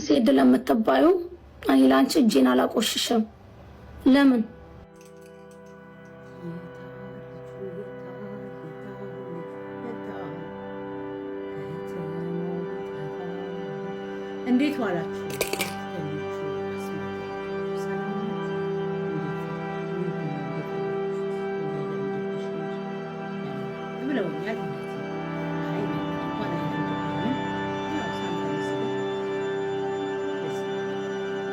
ዜድ ለምትባዩ እኔ ላንቺ እጄን አላቆሽሽም። ለምን እንዴት ዋላችሁ? ብለውኛል።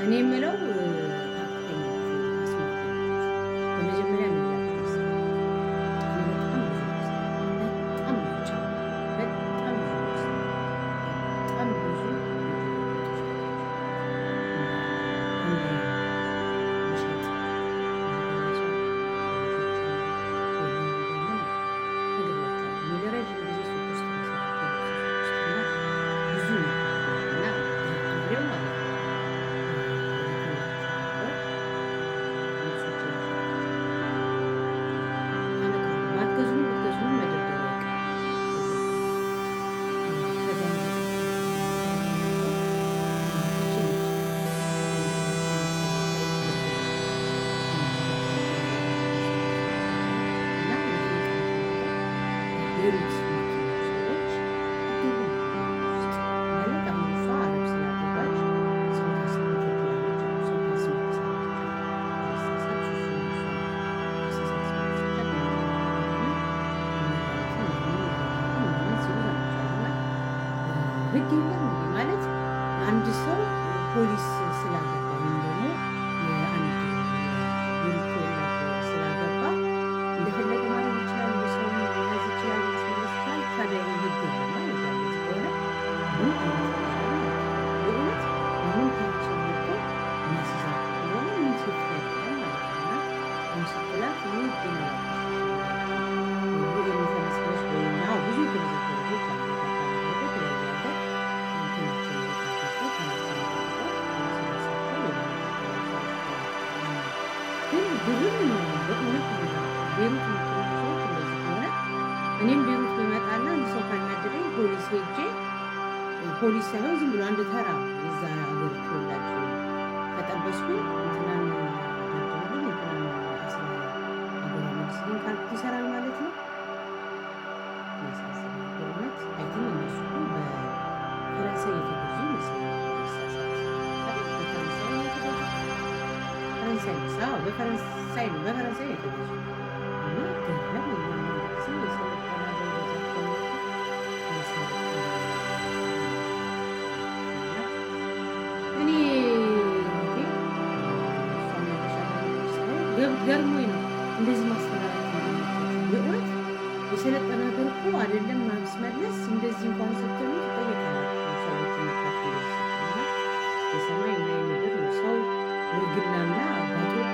እኔ የምለው በመጀመሪያ ህግ የለም ማለት አንድ ሰው ፖሊስ ስላገባ ወይም ደግሞ የአንድ የሚወላድ ስላገባ እንደፈለገ ማለት ይችላል፣ ሰው መያዝ ይችላል፣ ማስመለስ ይችላል። ታዲያ ህግ የለም ማለት ስለሆነ በእውነት ምንም ታቸውቶ ማስዛት ሆነ ምን ሲፈጠር ማለት ነው ምስክላት ምን ይገኛል ብዙ ተመዘገበች እኔም ቤሩት በመጣና ሰው ካናደደኝ ፖሊስ ሄጄ ፖሊስ ሳይሆን ዝም ብሎ አንድ ተራ እዛ ሀገር ተወላጅ ተጠበስኩኝ እንትናን ደርድርልኝ እንትናን አስራ ሀገር መስልኝ ካልኩት ይሰራል ማለት ነው። በእውነት አይትን እነሱ በፈረንሳይ የተገዙ ይመስላል። በፈረንሳይ የተገዙ እና ገለም ጊዜ የሰለጠና እኔ ገርሞኝ ነው እንደዚህ ማስተላለፍ በእውነት የሰለጠነ ሀገር እኮ አይደለም ማስመለስ እንደዚህ እንኳን ስትሉ ትጠየቃላችሁ። ሰዎች መካከል የሰማይ እና የምድር ነው። ሰው ምግናና ጋጦጥ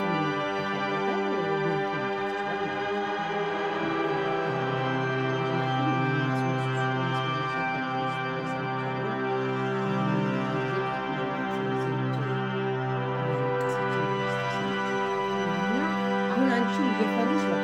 አሁን አንቺ እየፈሩሽ ነው